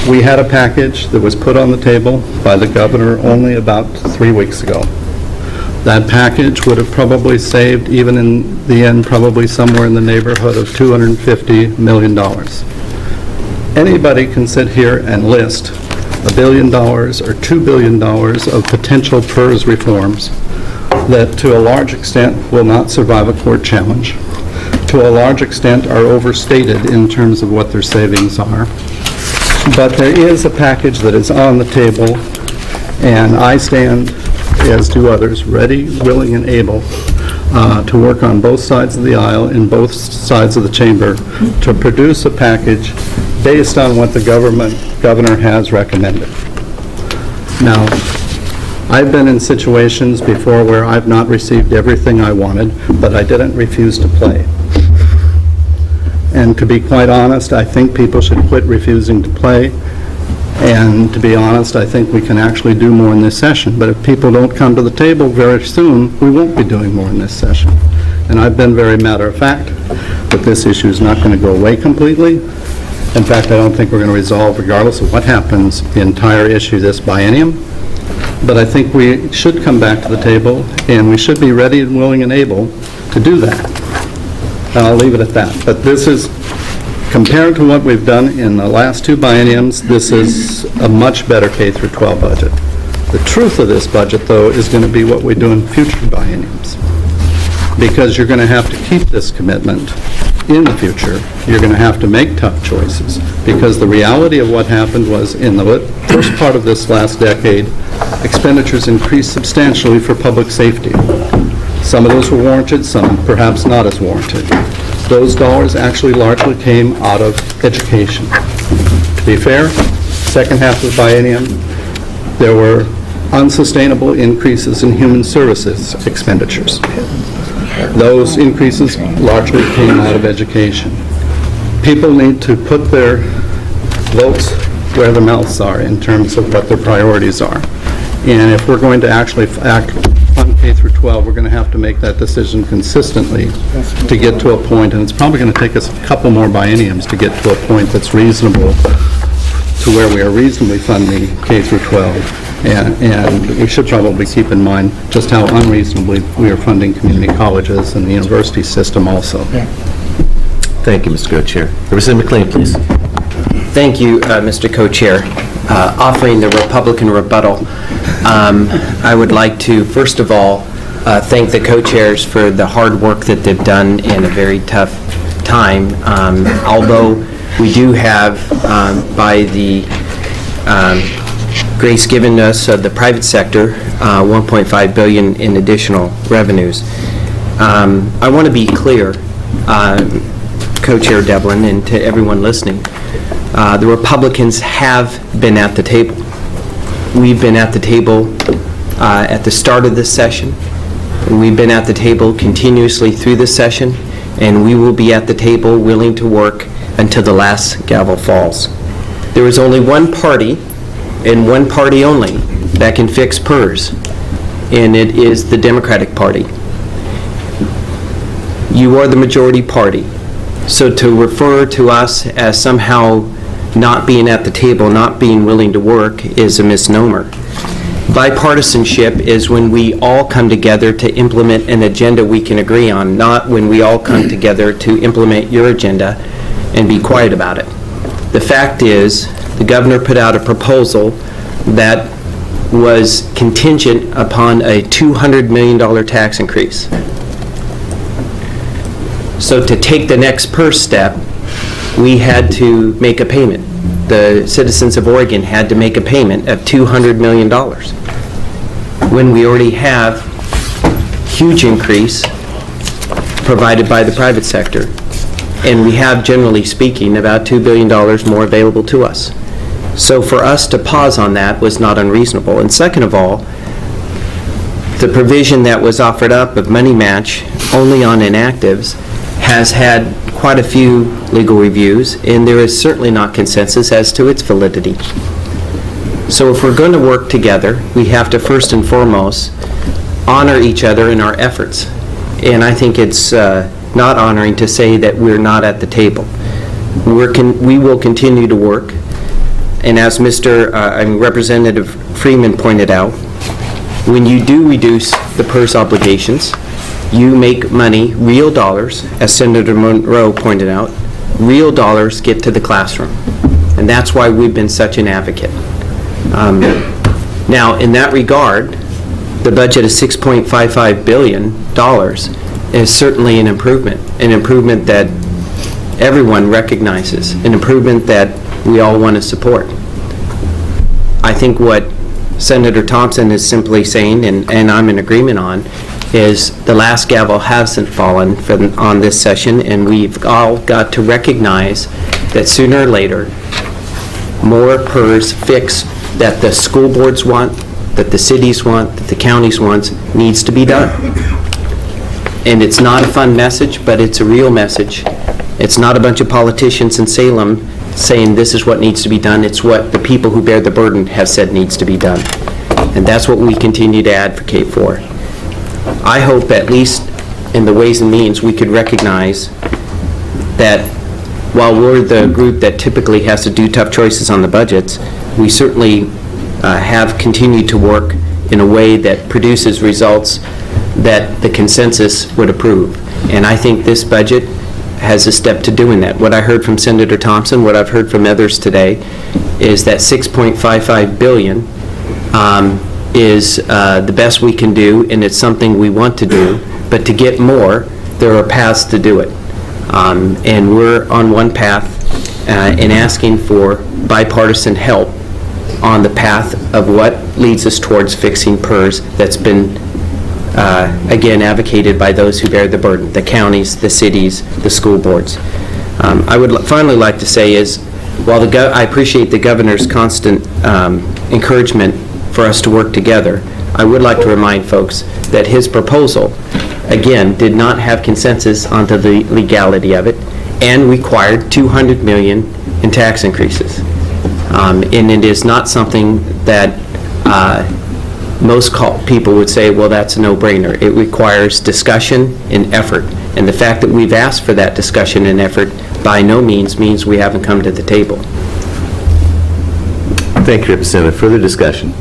We had a package that was put on the table by the governor only about 3 weeks ago. That package would have probably saved, even in the end, probably somewhere in the neighborhood of $250 million. Anybody can sit here and list $1 billion or $2 billion of potential PERS reforms that to a large extent will not survive a court challenge, to a large extent are overstated in terms of what their savings are. But there is a package that is on the table, and I stand, as do others, ready, willing, and able to work on both sides of the aisle in both sides of the chamber to produce a package based on what the governor has recommended. Now, I've been in situations before where I've not received everything I wanted, but I didn't refuse to play. And to be quite honest, I think people should quit refusing to play. And to be honest, I think we can actually do more in this session. But if people don't come to the table very soon, we won't be doing more in this session. And I've been very matter of fact that this issue is not going to go away completely. In fact, I don't think we're going to resolve, regardless of what happens, the entire issue this biennium. But I think we should come back to the table, and we should be ready and willing and able to do that. And I'll leave it at that. But this is, compared to what we've done in the last two bienniums, this is a much better K-12 budget. The truth of this budget, though, is going to be what we do in future bienniums. Because you're going to have to keep this commitment in the future. You're going to have to make tough choices. Because the reality of what happened was, in the first part of this last decade, expenditures increased substantially for public safety. Some of those were warranted, some perhaps not as warranted. Those dollars actually largely came out of education. To be fair, second half of the biennium, there were unsustainable increases in human services expenditures. Those increases largely came out of education. People need to put their votes where their mouths are in terms of what their priorities are. And if we're going to actually act on K-12, we're going to have to make that decision consistently to get to a point, and it's probably going to take us a couple more bienniums to get to a point that's reasonable to where we are reasonably funding K-12. And we should probably keep in mind just how unreasonably we are funding community colleges and the university system also. Thank you, Mr. Co-Chair. Representative McLane, please. Thank you, Mr. Co-Chair. Offering the Republican rebuttal, I would like to, first of all, thank the co-chairs for the hard work that they've done in a very tough time. Although we do have, by the grace given us of the private sector, $1.5 billion in additional revenues. I want to be clear, Co-Chair Devlin, and to everyone listening, the Republicans have been at the table. We've been at the table at the start of this session. We've been at the table continuously through this session, and we will be at the table willing to work until the last gavel falls. There is only one party, and one party only, that can fix PERS, and it is the Democratic Party. You are the majority party. So to refer to us as somehow not being at the table, not being willing to work, is a misnomer. Bipartisanship is when we all come together to implement an agenda we can agree on, not when we all come together to implement your agenda and be quiet about it. The fact is, the governor put out a proposal that was contingent upon a $200 million tax increase. So to take the next PERS step, we had to make a payment. The citizens of Oregon had to make a payment of $200 million when we already have huge increase provided by the private sector. And we have, generally speaking, about $2 billion more available to us. So for us to pause on that was not unreasonable. And second of all, the provision that was offered up of money match only on inactives has had quite a few legal reviews, and there is certainly not consensus as to its validity. So if we're going to work together, we have to first and foremost honor each other in our efforts. And I think it's not honoring to say that we're not at the table. We will continue to work And as Representative Freeman pointed out, when you do reduce the PERS obligations, you make money, real dollars, as Senator Monroe pointed out, real dollars get to the classroom. And that's why we've been such an advocate. Now, in that regard, the budget of $6.55 billion is certainly an improvement that everyone recognizes, an improvement that we all want to support. I think what Senator Thompson is simply saying, and I'm in agreement on, is the last gavel hasn't fallen on this session, and we've all got to recognize that sooner or later, more PERS fix that the school boards want, that the cities want, that the counties want, needs to be done. And it's not a fun message, but it's a real message. It's not a bunch of politicians in Salem saying this is what needs to be done. It's what the people who bear the burden have said needs to be done. And that's what we continue to advocate for. I hope, at least in the Ways and Means, we could recognize that while we're the group that typically has to do tough choices on the budgets, we certainly have continued to work in a way that produces results that the consensus would approve. And I think this budget has a step to doing that. What I heard from Senator Thompson, what I've heard from others today, is that $6.55 billion is the best we can do, and it's something we want to do. But to get more, there are paths to do it. And we're on one path in asking for bipartisan help on the path of what leads us towards fixing PERS that's been, again, advocated by those who bear the burden, the counties, the cities, the school boards. I would finally like to say is, while I appreciate the governor's constant encouragement for us to work together, I would like to remind folks that his proposal, again, did not have consensus onto the legality of it and required $200 million in tax increases. And it is not something that most people would say, well, that's a no-brainer. It requires discussion and effort. And the fact that we've asked for that discussion and effort by no means we haven't come to the table. Thank you, Representative. Further discussion?